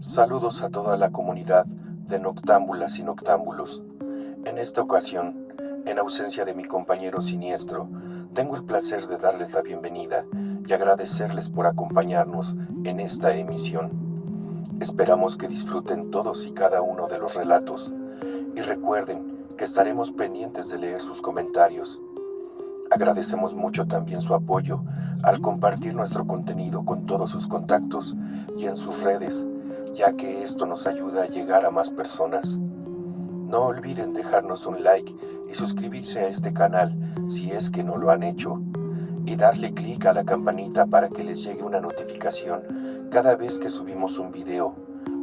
Saludos a toda la comunidad de noctámbulas y noctámbulos. En esta ocasión, en ausencia de mi compañero siniestro, tengo el placer de darles la bienvenida y agradecerles por acompañarnos en esta emisión. Esperamos que disfruten todos y cada uno de los relatos y recuerden que estaremos pendientes de leer sus comentarios. Agradecemos mucho también su apoyo al compartir nuestro contenido con todos sus contactos y en sus redes, ya que esto nos ayuda a llegar a más personas. No olviden dejarnos un like y suscribirse a este canal si es que no lo han hecho, y darle clic a la campanita para que les llegue una notificación cada vez que subimos un video,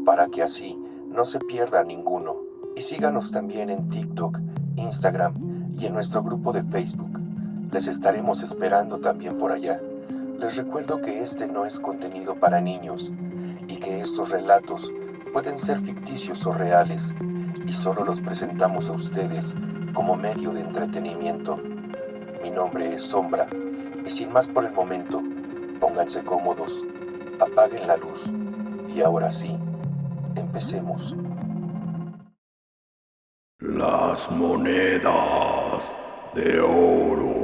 para que así no se pierda ninguno. Y síganos también en TikTok, Instagram y en nuestro grupo de Facebook. Les estaremos esperando también por allá. Les recuerdo que este no es contenido para niños y que estos relatos pueden ser ficticios o reales y solo los presentamos a ustedes como medio de entretenimiento. Mi nombre es Sombra y sin más por el momento, pónganse cómodos, apaguen la luz y ahora sí, empecemos. Las monedas de oro.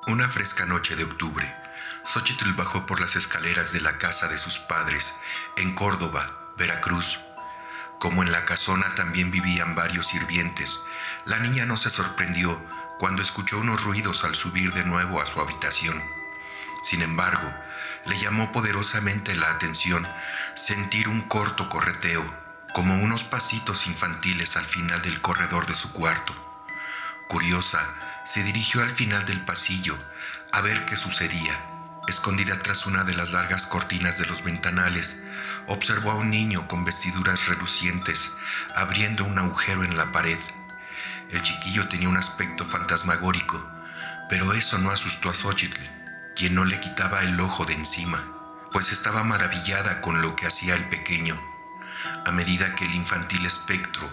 Una fresca noche de octubre, Xóchitl bajó por las escaleras de la casa de sus padres en Córdoba, Veracruz. Como en la casona también vivían varios sirvientes, la niña no se sorprendió cuando escuchó unos ruidos al subir de nuevo a su habitación. Sin embargo, le llamó poderosamente la atención sentir un corto correteo, como unos pasitos infantiles al final del corredor de su cuarto. Curiosa, se dirigió al final del pasillo a ver qué sucedía. Escondida tras una de las largas cortinas de los ventanales, observó a un niño con vestiduras relucientes abriendo un agujero en la pared. El chiquillo tenía un aspecto fantasmagórico, pero eso no asustó a Xóchitl, quien no le quitaba el ojo de encima, pues estaba maravillada con lo que hacía el pequeño. A medida que el infantil espectro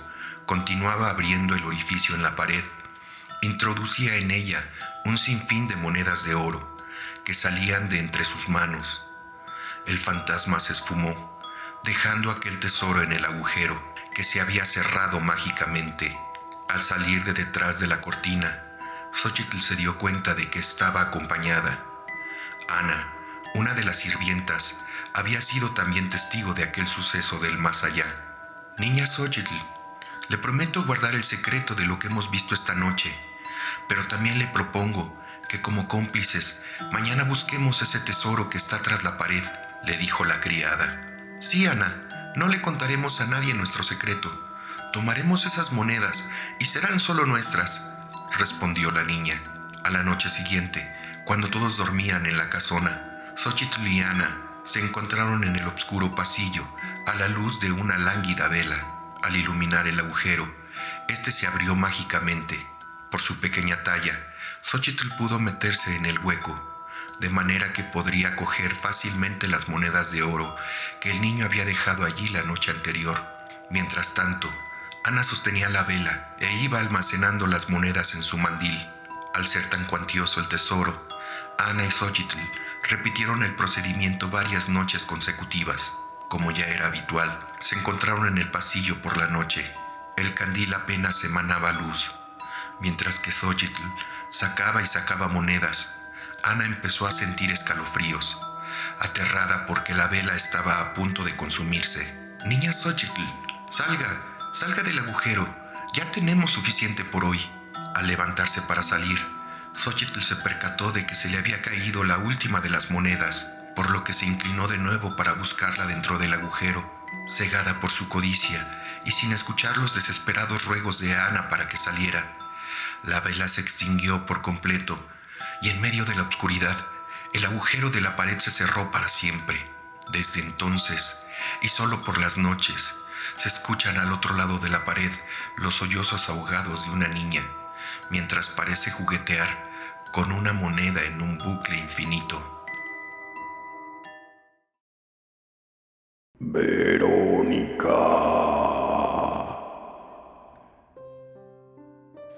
continuaba abriendo el orificio en la pared, introducía en ella un sinfín de monedas de oro que salían de entre sus manos. El fantasma se esfumó, dejando aquel tesoro en el agujero que se había cerrado mágicamente. Al salir de detrás de la cortina, Xóchitl se dio cuenta de que estaba acompañada. Ana, una de las sirvientas, había sido también testigo de aquel suceso del más allá. Niña Xóchitl, le prometo guardar el secreto de lo que hemos visto esta noche, pero también le propongo que como cómplices mañana busquemos ese tesoro que está tras la pared, le dijo la criada. Sí, Ana, no le contaremos a nadie nuestro secreto. Tomaremos esas monedas y serán solo nuestras, respondió la niña. A la noche siguiente, cuando todos dormían en la casona, Xóchitl y Ana se encontraron en el oscuro pasillo a la luz de una lánguida vela. Al iluminar el agujero, este se abrió mágicamente. Por su pequeña talla, Xóchitl pudo meterse en el hueco, de manera que podría coger fácilmente las monedas de oro que el niño había dejado allí la noche anterior. Mientras tanto, Ana sostenía la vela e iba almacenando las monedas en su mandil. Al ser tan cuantioso el tesoro, Ana y Xóchitl repitieron el procedimiento varias noches consecutivas. Como ya era habitual, se encontraron en el pasillo por la noche. El candil apenas emanaba luz. Mientras que Xóchitl sacaba y sacaba monedas, Ana empezó a sentir escalofríos, aterrada porque la vela estaba a punto de consumirse. Niña Xóchitl, salga del agujero, ya tenemos suficiente por hoy. Al levantarse para salir, Xóchitl se percató de que se le había caído la última de las monedas, por lo que se inclinó de nuevo para buscarla dentro del agujero. Cegada por su codicia y sin escuchar los desesperados ruegos de Ana para que saliera, la vela se extinguió por completo y en medio de la oscuridad, el agujero de la pared se cerró para siempre. Desde entonces, y solo por las noches, se escuchan al otro lado de la pared los sollozos ahogados de una niña, mientras parece juguetear con una moneda en un bucle infinito. Verónica.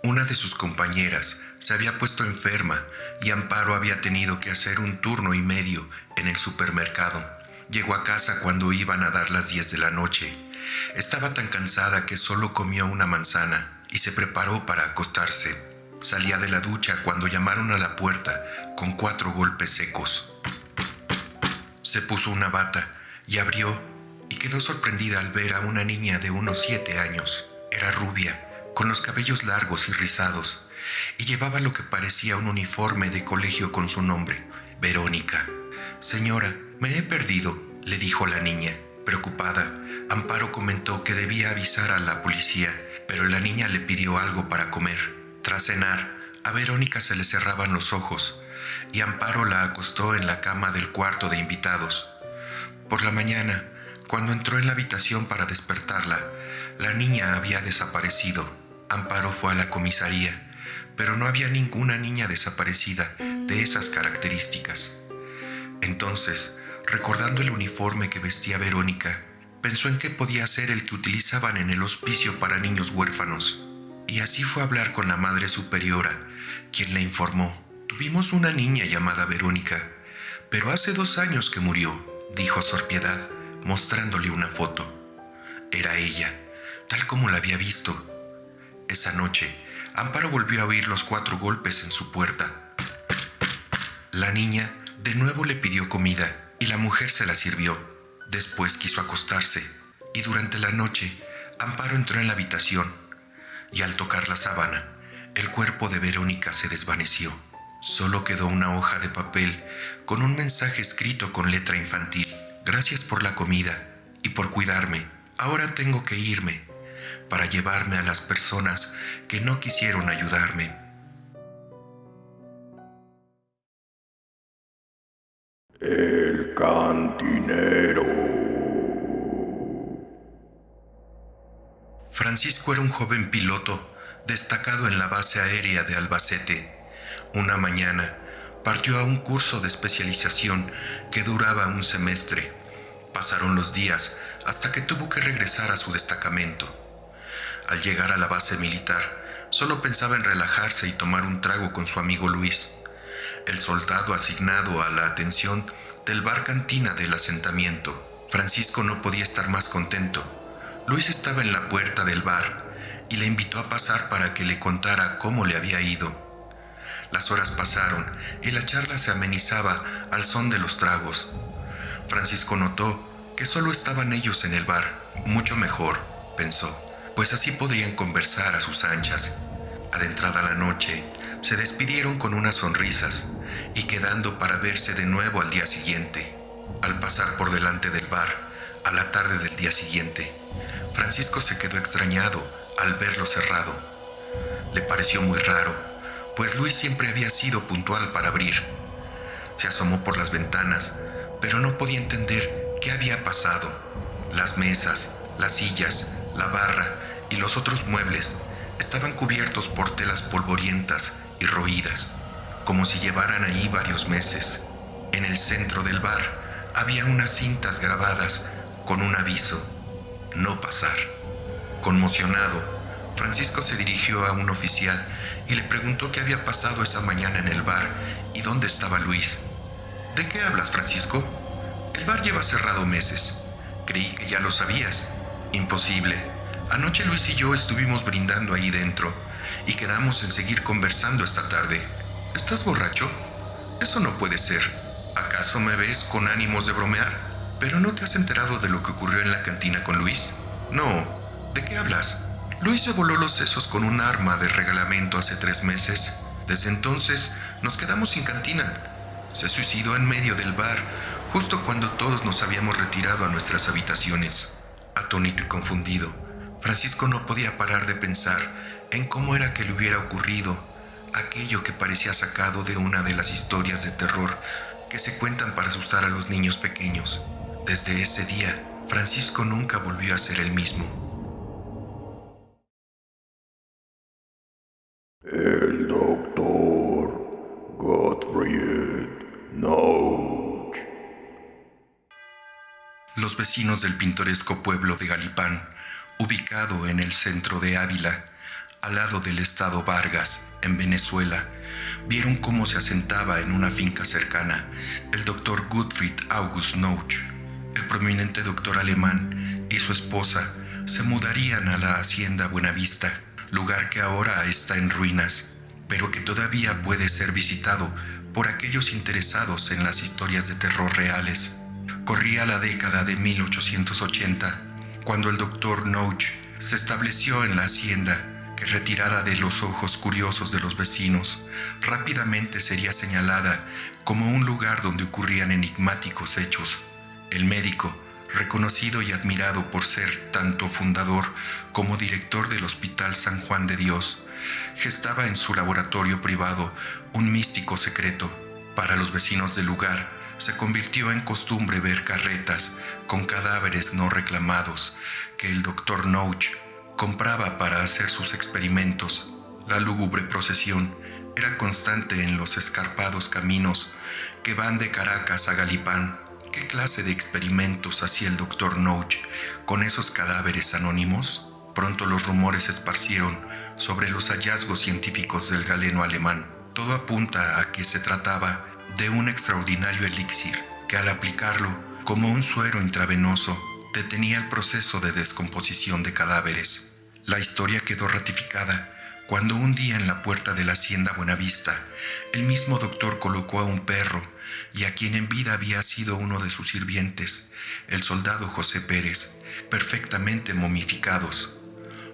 Una de sus compañeras se había puesto enferma y Amparo había tenido que hacer un turno y medio en el supermercado, Llegó a casa cuando iban a dar las 10 de la noche. Estaba tan cansada que solo comió una manzana y se preparó para acostarse. Salía de la ducha cuando llamaron a la puerta con 4 golpes secos. Se puso una bata y abrió y quedó sorprendida al ver a una niña de unos 7 años. Era rubia, con los cabellos largos y rizados, y llevaba lo que parecía un uniforme de colegio con su nombre, Verónica. «Señora, me he perdido», le dijo la niña. Preocupada, Amparo comentó que debía avisar a la policía, pero la niña le pidió algo para comer. Tras cenar, a Verónica se le cerraban los ojos, y Amparo la acostó en la cama del cuarto de invitados. Por la mañana, cuando entró en la habitación para despertarla, la niña había desaparecido. Amparo fue a la comisaría, pero no había ninguna niña desaparecida de esas características. Entonces, recordando el uniforme que vestía Verónica, pensó en que podía ser el que utilizaban en el hospicio para niños huérfanos, y así fue a hablar con la madre superiora, quien le informó: «Tuvimos una niña llamada Verónica, pero hace 2 años que murió», dijo Sor Piedad, mostrándole una foto. Era ella, tal como la había visto. Esa noche, Amparo volvió a oír los 4 golpes en su puerta. La niña de nuevo le pidió comida y la mujer se la sirvió. Después quiso acostarse y durante la noche Amparo entró en la habitación y al tocar la sábana, el cuerpo de Verónica se desvaneció. Solo quedó una hoja de papel con un mensaje escrito con letra infantil: «Gracias por la comida y por cuidarme. Ahora tengo que irme para llevarme a las personas que no quisieron ayudarme». El cantinero. Francisco era un joven piloto destacado en la base aérea de Albacete. Una mañana partió a un curso de especialización que duraba un semestre. Pasaron los días hasta que tuvo que regresar a su destacamento. Al llegar a la base militar, solo pensaba en relajarse y tomar un trago con su amigo Luis, el soldado asignado a la atención del bar cantina del asentamiento. Francisco no podía estar más contento. Luis estaba en la puerta del bar y le invitó a pasar para que le contara cómo le había ido. Las horas pasaron y la charla se amenizaba al son de los tragos. Francisco notó que solo estaban ellos en el bar. Mucho mejor, pensó, pues así podrían conversar a sus anchas. Adentrada la noche, se despidieron con unas sonrisas y quedando para verse de nuevo al día siguiente. Al pasar por delante del bar, a la tarde del día siguiente, Francisco se quedó extrañado al verlo cerrado. Le pareció muy raro, pues Luis siempre había sido puntual para abrir. Se asomó por las ventanas, pero no podía entender qué había pasado. Las mesas, las sillas, la barra y los otros muebles estaban cubiertos por telas polvorientas y roídas, como si llevaran ahí varios meses. En el centro del bar había unas cintas grabadas con un aviso: «No pasar». Conmocionado, Francisco se dirigió a un oficial y le preguntó qué había pasado esa mañana en el bar y dónde estaba Luis. «¿De qué hablas, Francisco? El bar lleva cerrado meses. Creí que ya lo sabías». «Imposible. Anoche Luis y yo estuvimos brindando ahí dentro y quedamos en seguir conversando esta tarde». «¿Estás borracho? Eso no puede ser. ¿Acaso me ves con ánimos de bromear? ¿Pero no te has enterado de lo que ocurrió en la cantina con Luis?» «No. ¿De qué hablas?» «Luis se voló los sesos con un arma de reglamento hace 3 meses. Desde entonces nos quedamos sin cantina. Se suicidó en medio del bar, justo cuando todos nos habíamos retirado a nuestras habitaciones». Atónito y confundido, Francisco no podía parar de pensar en cómo era que le hubiera ocurrido aquello que parecía sacado de una de las historias de terror que se cuentan para asustar a los niños pequeños. Desde ese día, Francisco nunca volvió a ser el mismo. El doctor Gottfried Noch. Los vecinos del pintoresco pueblo de Galipán, ubicado en el centro de Ávila, al lado del estado Vargas, en Venezuela, vieron cómo se asentaba en una finca cercana el doctor Gottfried August Noch, El prominente doctor alemán y su esposa se mudarían a la hacienda Buenavista, lugar que ahora está en ruinas, pero que todavía puede ser visitado por aquellos interesados en las historias de terror reales. Corría la década de 1880, cuando el doctor Nouch se estableció en la hacienda, que retirada de los ojos curiosos de los vecinos, rápidamente sería señalada como un lugar donde ocurrían enigmáticos hechos. El médico, reconocido y admirado por ser tanto fundador como director del Hospital San Juan de Dios, gestaba en su laboratorio privado un místico secreto. Para los vecinos del lugar, se convirtió en costumbre ver carretas con cadáveres no reclamados que el doctor Nouch compraba para hacer sus experimentos. La lúgubre procesión era constante en los escarpados caminos que van de Caracas a Galipán. ¿Qué clase de experimentos hacía el doctor Nouch con esos cadáveres anónimos? Pronto los rumores se esparcieron sobre los hallazgos científicos del galeno alemán. Todo apunta a que se trataba de un extraordinario elixir que, al aplicarlo como un suero intravenoso, detenía el proceso de descomposición de cadáveres. La historia quedó ratificada cuando un día en la puerta de la hacienda Buenavista, el mismo doctor colocó a un perro y a quien en vida había sido uno de sus sirvientes, el soldado José Pérez, perfectamente momificados.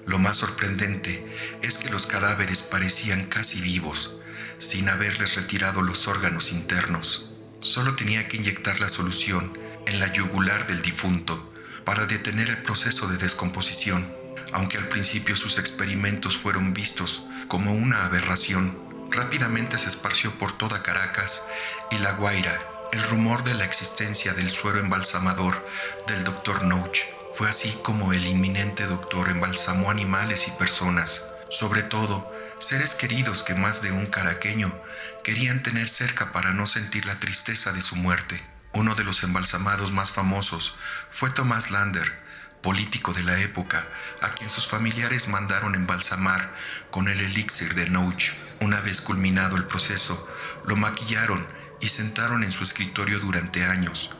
Lo más sorprendente es que los cadáveres parecían casi vivos, sin haberles retirado los órganos internos. Solo tenía que inyectar la solución en la yugular del difunto para detener el proceso de descomposición. Aunque al principio sus experimentos fueron vistos como una aberración, rápidamente se esparció por toda Caracas y La Guaira el rumor de la existencia del suero embalsamador del doctor Nouch. Fue así como el inminente doctor embalsamó animales y personas, sobre todo seres queridos que más de un caraqueño querían tener cerca para no sentir la tristeza de su muerte. Uno de los embalsamados más famosos fue Tomás Lander, político de la época, a quien sus familiares mandaron embalsamar con el elixir de Nouch. Una vez culminado el proceso, lo maquillaron y sentaron en su escritorio durante años,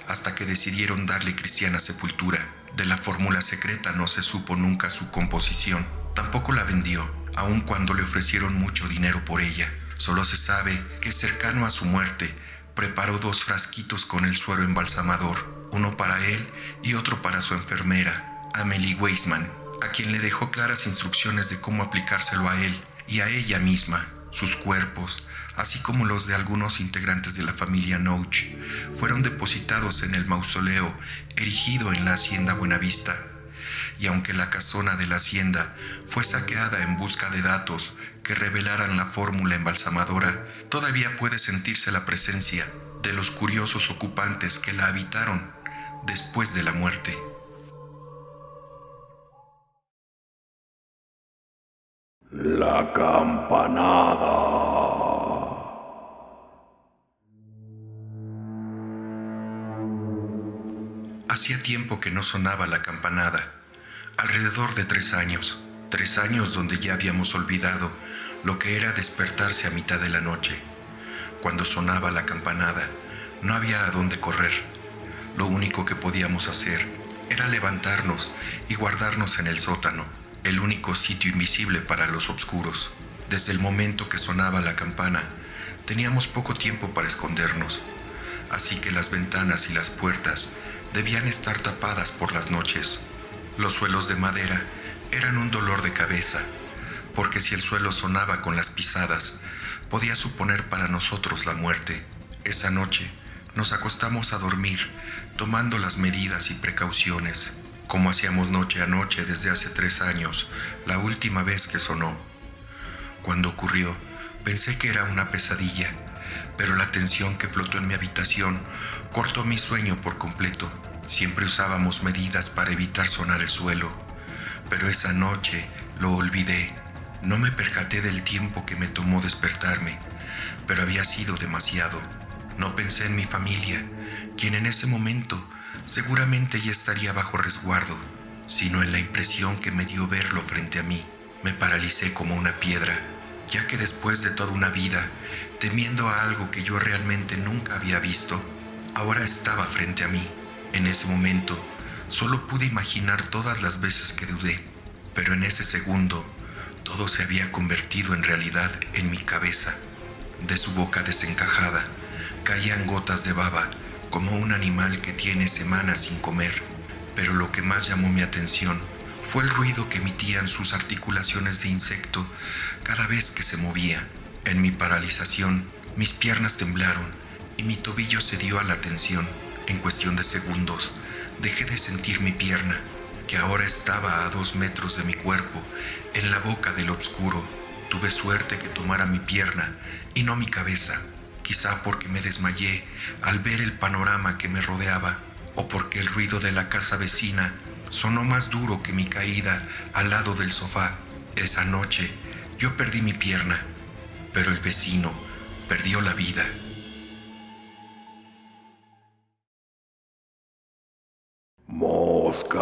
hasta que decidieron darle cristiana sepultura. De la fórmula secreta no se supo nunca su composición. Tampoco la vendió, aun cuando le ofrecieron mucho dinero por ella. Solo se sabe que, cercano a su muerte, preparó 2 frasquitos con el suero embalsamador, uno para él y otro para su enfermera, Amelie Weisman, a quien le dejó claras instrucciones de cómo aplicárselo a él y a ella misma. Sus cuerpos, así como los de algunos integrantes de la familia Nouch, fueron depositados en el mausoleo erigido en la hacienda Buenavista. Y aunque la casona de la hacienda fue saqueada en busca de datos que revelaran la fórmula embalsamadora, todavía puede sentirse la presencia de los curiosos ocupantes que la habitaron después de la muerte. La campanada. Hacía tiempo que no sonaba la campanada, alrededor de 3 años. 3 años donde ya habíamos olvidado lo que era despertarse a mitad de la noche. Cuando sonaba la campanada, no había a dónde correr. Lo único que podíamos hacer era levantarnos y guardarnos en el sótano, el único sitio invisible para los obscuros. Desde el momento que sonaba la campana, teníamos poco tiempo para escondernos, así que las ventanas y las puertas debían estar tapadas por las noches. Los suelos de madera eran un dolor de cabeza, porque si el suelo sonaba con las pisadas, podía suponer para nosotros la muerte. Esa noche nos acostamos a dormir, tomando las medidas y precauciones, como hacíamos noche a noche desde hace 3 años, la última vez que sonó. Cuando ocurrió, pensé que era una pesadilla, pero la tensión que flotó en mi habitación cortó mi sueño por completo. Siempre usábamos medidas para evitar sonar el suelo, pero esa noche lo olvidé. No me percaté del tiempo que me tomó despertarme, pero había sido demasiado. No pensé en mi familia, quien en ese momento seguramente ya estaría bajo resguardo, sino en la impresión que me dio verlo frente a mí. Me paralicé como una piedra, ya que después de toda una vida, temiendo a algo que yo realmente nunca había visto, ahora estaba frente a mí. En ese momento, solo pude imaginar todas las veces que dudé, pero en ese segundo, todo se había convertido en realidad en mi cabeza. De su boca desencajada, caían gotas de baba, como un animal que tiene semanas sin comer. Pero lo que más llamó mi atención fue el ruido que emitían sus articulaciones de insecto cada vez que se movía. En mi paralización, mis piernas temblaron y mi tobillo cedió a la tensión. En cuestión de segundos, dejé de sentir mi pierna, que ahora estaba a 2 metros de mi cuerpo, en la boca del oscuro. Tuve suerte que tomara mi pierna y no mi cabeza, quizá porque me desmayé al ver el panorama que me rodeaba, o porque el ruido de la casa vecina sonó más duro que mi caída al lado del sofá. Esa noche yo perdí mi pierna, pero el vecino perdió la vida. Moscas.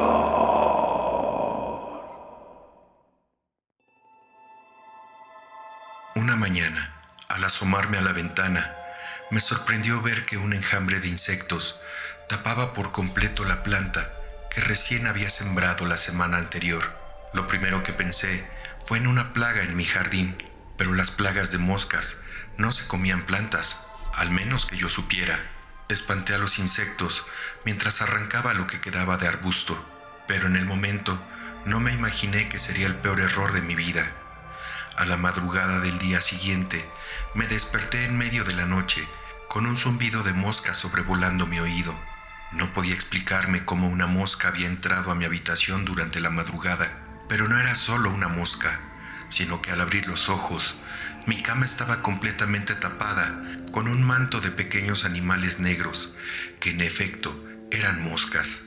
Una mañana, al asomarme a la ventana, me sorprendió ver que un enjambre de insectos tapaba por completo la planta que recién había sembrado la semana anterior. Lo primero que pensé fue en una plaga en mi jardín, pero las plagas de moscas no se comían plantas, al menos que yo supiera. Espanté a los insectos mientras arrancaba lo que quedaba de arbusto, pero en el momento no me imaginé que sería el peor error de mi vida. A la madrugada del día siguiente, me desperté en medio de la noche con un zumbido de moscas sobrevolando mi oído. No podía explicarme cómo una mosca había entrado a mi habitación durante la madrugada, pero no era solo una mosca, sino que al abrir los ojos, mi cama estaba completamente tapada con un manto de pequeños animales negros, que en efecto eran moscas.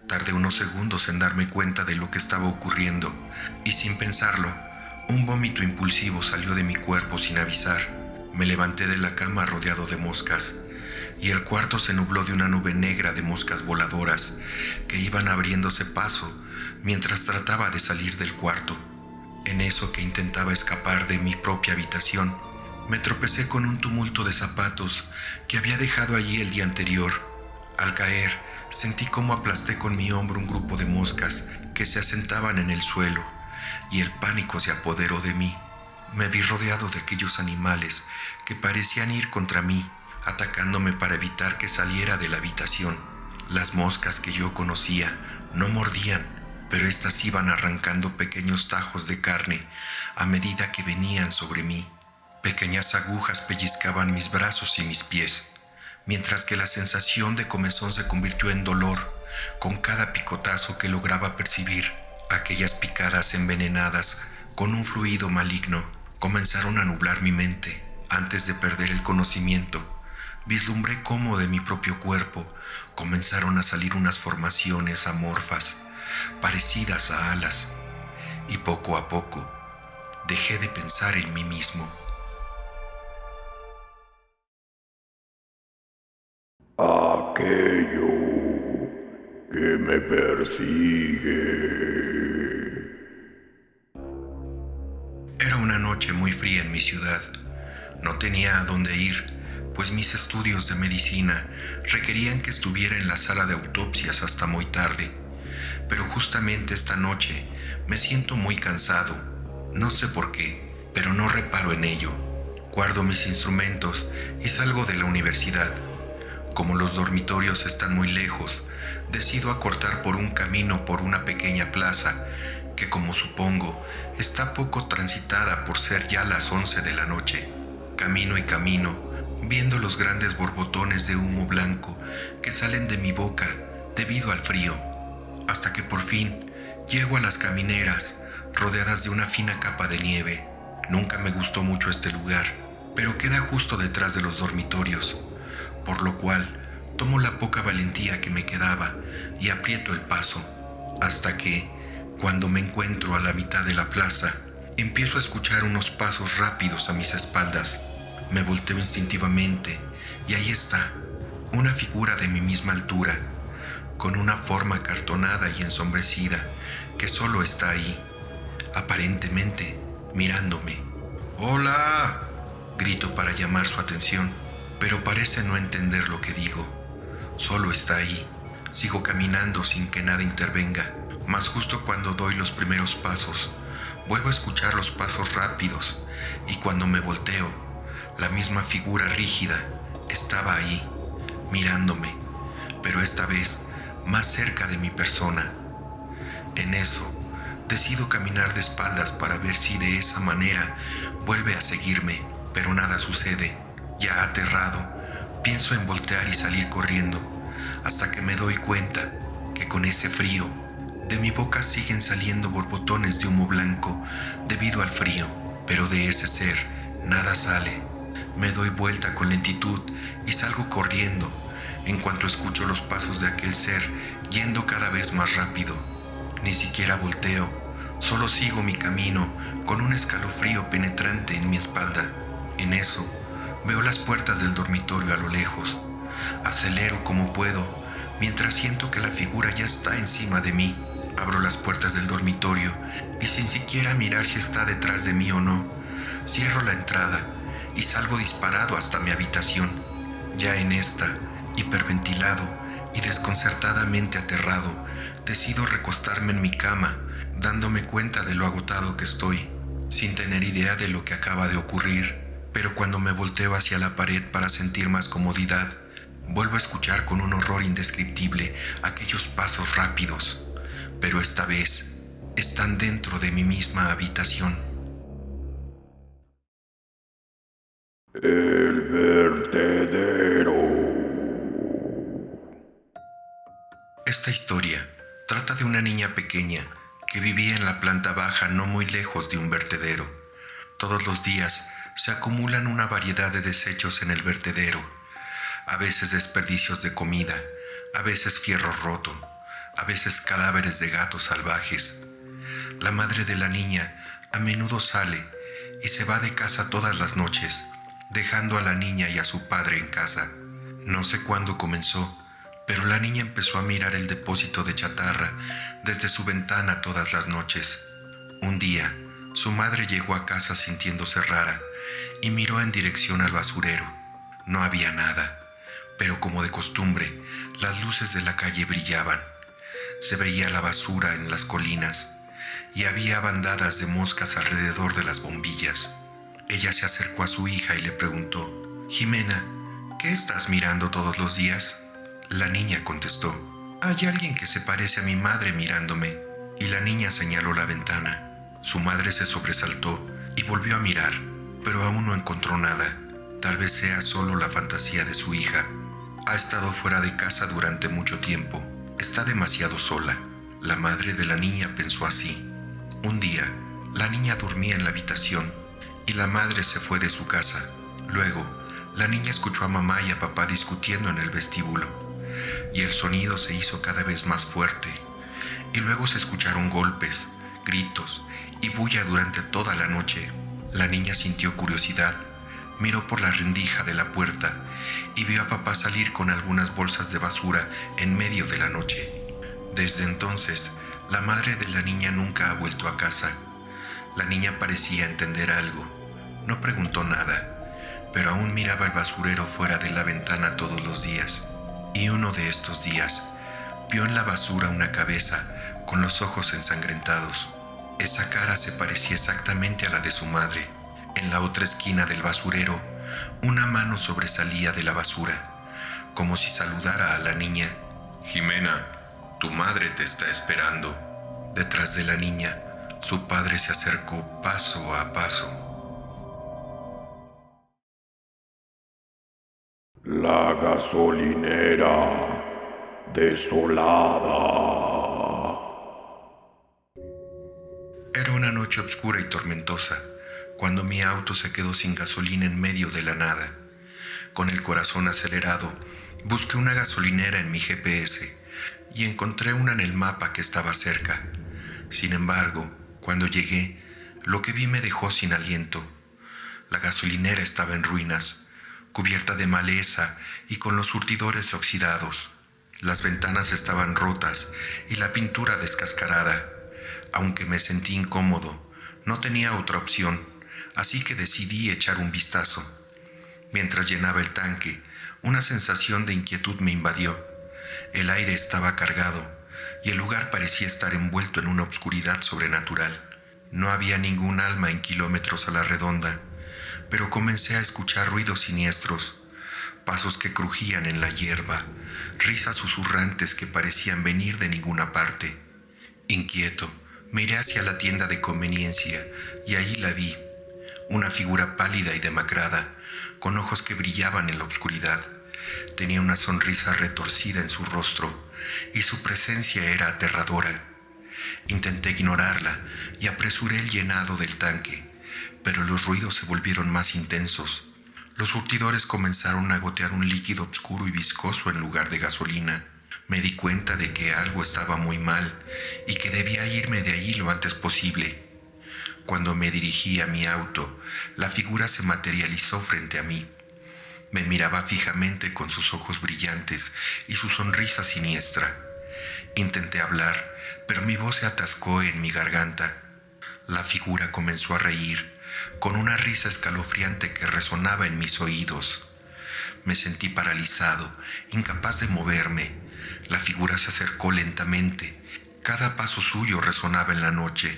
Tardé unos segundos en darme cuenta de lo que estaba ocurriendo, y sin pensarlo, un vómito impulsivo salió de mi cuerpo sin avisar. Me levanté de la cama rodeado de moscas, y el cuarto se nubló de una nube negra de moscas voladoras que iban abriéndose paso mientras trataba de salir del cuarto. En eso que intentaba escapar de mi propia habitación, me tropecé con un tumulto de zapatos que había dejado allí el día anterior. Al caer, sentí cómo aplasté con mi hombro un grupo de moscas que se asentaban en el suelo, y el pánico se apoderó de mí. Me vi rodeado de aquellos animales que parecían ir contra mí, atacándome para evitar que saliera de la habitación. Las moscas que yo conocía no mordían, pero éstas iban arrancando pequeños tajos de carne a medida que venían sobre mí. Pequeñas agujas pellizcaban mis brazos y mis pies, mientras que la sensación de comezón se convirtió en dolor con cada picotazo que lograba percibir. Aquellas picadas envenenadas con un fluido maligno comenzaron a nublar mi mente. Antes de perder el conocimiento, vislumbré cómo de mi propio cuerpo comenzaron a salir unas formaciones amorfas, parecidas a alas, y poco a poco dejé de pensar en mí mismo. Aquello que me persigue. Era una noche muy fría en mi ciudad. No tenía a dónde ir, pues mis estudios de medicina requerían que estuviera en la sala de autopsias hasta muy tarde. Pero justamente esta noche me siento muy cansado. No sé por qué, pero no reparo en ello. Guardo mis instrumentos y salgo de la universidad. Como los dormitorios están muy lejos, decido acortar por un camino por una pequeña plaza que, como supongo, está poco transitada por ser ya las 11 de la noche. Camino y camino, viendo los grandes borbotones de humo blanco que salen de mi boca debido al frío, hasta que por fin llego a las camineras rodeadas de una fina capa de nieve. Nunca me gustó mucho este lugar, pero queda justo detrás de los dormitorios, por lo cual tomo la poca valentía que me quedaba y aprieto el paso, hasta que, cuando me encuentro a la mitad de la plaza, empiezo a escuchar unos pasos rápidos a mis espaldas. Me volteo instintivamente y ahí está, una figura de mi misma altura, con una forma acartonada y ensombrecida, que solo está ahí, aparentemente mirándome. ¡Hola!, grito para llamar su atención, pero parece no entender lo que digo. Solo está ahí, Sigo caminando sin que nada intervenga, mas justo cuando doy los primeros pasos, vuelvo a escuchar los pasos rápidos y cuando me volteo, la misma figura rígida estaba ahí, mirándome, pero esta vez más cerca de mi persona. En eso, decido caminar de espaldas para ver si de esa manera vuelve a seguirme, pero nada sucede. Ya aterrado, pienso en voltear y salir corriendo, hasta que me doy cuenta que con ese frío, de mi boca siguen saliendo borbotones de humo blanco debido al frío, pero de ese ser nada sale. Me doy vuelta con lentitud y salgo corriendo en cuanto escucho los pasos de aquel ser yendo cada vez más rápido. Ni siquiera volteo, solo sigo mi camino con un escalofrío penetrante en mi espalda. En eso, veo las puertas del dormitorio a lo lejos. Acelero como puedo, mientras siento que la figura ya está encima de mí. Abro las puertas del dormitorio y sin siquiera mirar si está detrás de mí o no, cierro la entrada y salgo disparado hasta mi habitación. Ya en esta, hiperventilado y desconcertadamente aterrado, decido recostarme en mi cama, dándome cuenta de lo agotado que estoy, sin tener idea de lo que acaba de ocurrir. Pero cuando me volteo hacia la pared para sentir más comodidad, vuelvo a escuchar con un horror indescriptible aquellos pasos rápidos, pero esta vez están dentro de mi misma habitación. El vertedero. Esta historia trata de una niña pequeña que vivía en la planta baja no muy lejos de un vertedero. Todos los días se acumulan una variedad de desechos en el vertedero, a veces desperdicios de comida, a veces fierro roto, a veces cadáveres de gatos salvajes. La madre de la niña a menudo sale y se va de casa todas las noches, dejando a la niña y a su padre en casa. No sé cuándo comenzó, pero la niña empezó a mirar el depósito de chatarra desde su ventana todas las noches. Un día, su madre llegó a casa sintiéndose rara y miró en dirección al basurero. No había nada, pero como de costumbre, las luces de la calle brillaban. Se veía la basura en las colinas y había bandadas de moscas alrededor de las bombillas. Ella se acercó a su hija y le preguntó: «Jimena, ¿qué estás mirando todos los días?». La niña contestó: «Hay alguien que se parece a mi madre mirándome», y la niña señaló la ventana. Su madre se sobresaltó y volvió a mirar, pero aún no encontró nada. Tal vez sea solo la fantasía de su hija. Ha estado fuera de casa durante mucho tiempo. Está demasiado sola. La madre de la niña pensó así. Un día, la niña dormía en la habitación y la madre se fue de su casa. Luego, la niña escuchó a mamá y a papá discutiendo en el vestíbulo, y el sonido se hizo cada vez más fuerte. Y luego se escucharon golpes, gritos y bulla durante toda la noche. La niña sintió curiosidad, miró por la rendija de la puerta y vio a papá salir con algunas bolsas de basura en medio de la noche. Desde entonces, la madre de la niña nunca ha vuelto a casa. La niña parecía entender algo. No preguntó nada, pero aún miraba el basurero fuera de la ventana todos los días. Y uno de estos días, vio en la basura una cabeza con los ojos ensangrentados. Esa cara se parecía exactamente a la de su madre. En la otra esquina del basurero, una mano sobresalía de la basura, como si saludara a la niña. «Jimena, tu madre te está esperando». Detrás de la niña, su padre se acercó paso a paso. La gasolinera desolada. Era una noche oscura y tormentosa, cuando mi auto se quedó sin gasolina en medio de la nada. Con el corazón acelerado, busqué una gasolinera en mi GPS y encontré una en el mapa que estaba cerca. Sin embargo, cuando llegué, lo que vi me dejó sin aliento. La gasolinera estaba en ruinas, cubierta de maleza y con los surtidores oxidados. Las ventanas estaban rotas y la pintura descascarada. Aunque me sentí incómodo, no tenía otra opción, así que decidí echar un vistazo. Mientras llenaba el tanque, una sensación de inquietud me invadió. El aire estaba cargado y el lugar parecía estar envuelto en una obscuridad sobrenatural. No había ningún alma en kilómetros a la redonda, pero comencé a escuchar ruidos siniestros, pasos que crujían en la hierba, risas susurrantes que parecían venir de ninguna parte. Inquieto, miré hacia la tienda de conveniencia y ahí la vi, una figura pálida y demacrada, con ojos que brillaban en la oscuridad. Tenía una sonrisa retorcida en su rostro y su presencia era aterradora. Intenté ignorarla y apresuré el llenado del tanque, pero los ruidos se volvieron más intensos. Los surtidores comenzaron a gotear un líquido oscuro y viscoso en lugar de gasolina. Me di cuenta de que algo estaba muy mal y que debía irme de allí lo antes posible. Cuando me dirigí a mi auto, la figura se materializó frente a mí. Me miraba fijamente con sus ojos brillantes y su sonrisa siniestra. Intenté hablar, pero mi voz se atascó en mi garganta. La figura comenzó a reír, con una risa escalofriante que resonaba en mis oídos. Me sentí paralizado, incapaz de moverme. La figura se acercó lentamente. Cada paso suyo resonaba en la noche.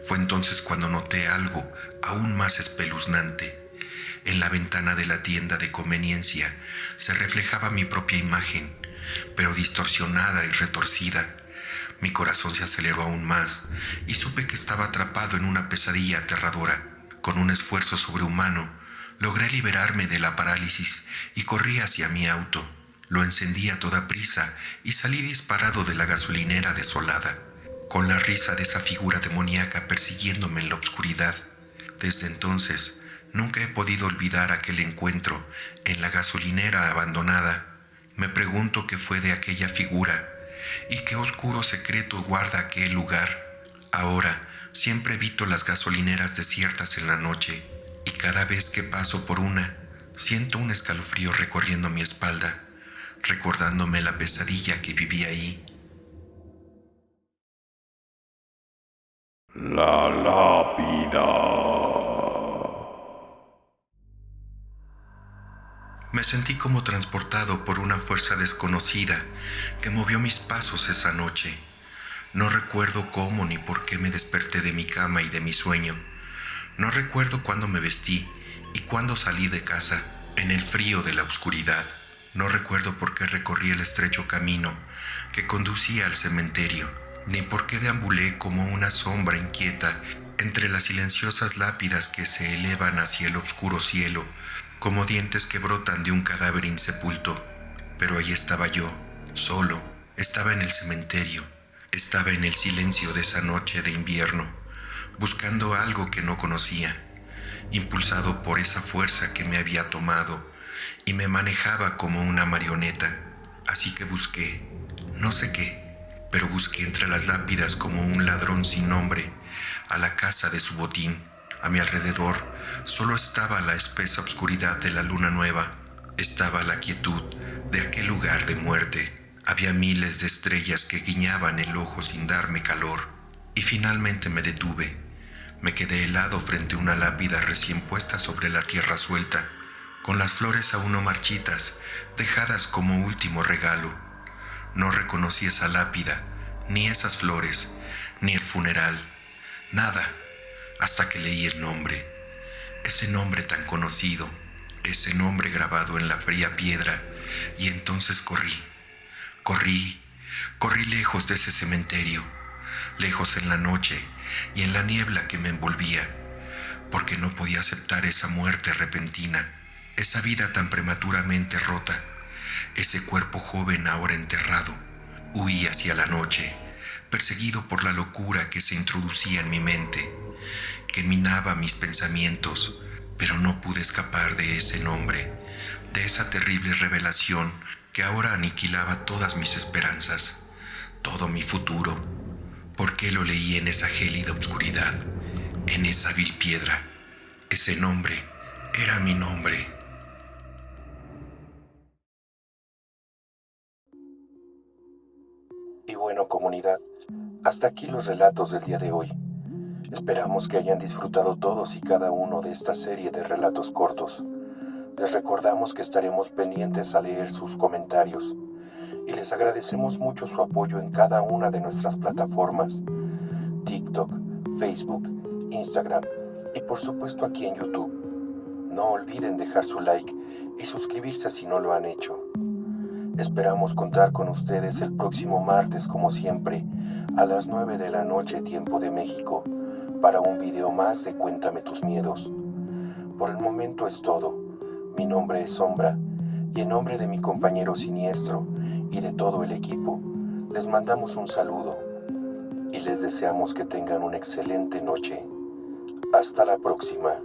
Fue entonces cuando noté algo aún más espeluznante. En la ventana de la tienda de conveniencia se reflejaba mi propia imagen, pero distorsionada y retorcida. Mi corazón se aceleró aún más y supe que estaba atrapado en una pesadilla aterradora. Con un esfuerzo sobrehumano, logré liberarme de la parálisis y corrí hacia mi auto. Lo encendí a toda prisa y salí disparado de la gasolinera desolada, con la risa de esa figura demoníaca persiguiéndome en la oscuridad. Desde entonces, nunca he podido olvidar aquel encuentro en la gasolinera abandonada. Me pregunto qué fue de aquella figura y qué oscuro secreto guarda aquel lugar. Ahora, siempre evito las gasolineras desiertas en la noche y cada vez que paso por una, siento un escalofrío recorriendo mi espalda, recordándome la pesadilla que viví ahí. La lápida. Me sentí como transportado por una fuerza desconocida que movió mis pasos esa noche. No recuerdo cómo ni por qué me desperté de mi cama y de mi sueño. No recuerdo cuándo me vestí y cuándo salí de casa, en el frío de la oscuridad. No recuerdo por qué recorrí el estrecho camino que conducía al cementerio, ni por qué deambulé como una sombra inquieta entre las silenciosas lápidas que se elevan hacia el oscuro cielo, como dientes que brotan de un cadáver insepulto. Pero ahí estaba yo, solo, estaba en el cementerio, estaba en el silencio de esa noche de invierno, buscando algo que no conocía, impulsado por esa fuerza que me había tomado y me manejaba como una marioneta. Así que busqué, no sé qué, pero busqué entre las lápidas como un ladrón sin nombre a la casa de su botín. A mi alrededor solo estaba la espesa oscuridad de la luna nueva, estaba la quietud de aquel lugar de muerte. Había miles de estrellas que guiñaban el ojo sin darme calor. Y finalmente me detuve. Me quedé helado frente a una lápida recién puesta sobre la tierra suelta, con las flores aún no marchitas, dejadas como último regalo. No reconocí esa lápida, ni esas flores, ni el funeral, nada, hasta que leí el nombre. Ese nombre tan conocido, ese nombre grabado en la fría piedra, y entonces corrí lejos de ese cementerio, lejos en la noche y en la niebla que me envolvía, porque no podía aceptar esa muerte repentina, esa vida tan prematuramente rota, ese cuerpo joven ahora enterrado. Huí hacia la noche, perseguido por la locura que se introducía en mi mente, que minaba mis pensamientos, pero no pude escapar de ese nombre, de esa terrible revelación que ahora aniquilaba todas mis esperanzas, todo mi futuro. ¿Por qué lo leí en esa gélida oscuridad, en esa vil piedra? Ese nombre era mi nombre. Y bueno, comunidad, hasta aquí los relatos del día de hoy. Esperamos que hayan disfrutado todos y cada uno de esta serie de relatos cortos. Les recordamos que estaremos pendientes a leer sus comentarios y les agradecemos mucho su apoyo en cada una de nuestras plataformas: TikTok, Facebook, Instagram y por supuesto aquí en YouTube. No olviden dejar su like y suscribirse si no lo han hecho. Esperamos contar con ustedes el próximo martes, como siempre, a las 9 de la noche, tiempo de México, para un video más de Cuéntame tus miedos. Por el momento es todo. Mi nombre es Sombra, y en nombre de mi compañero Siniestro y de todo el equipo, les mandamos un saludo y les deseamos que tengan una excelente noche. Hasta la próxima.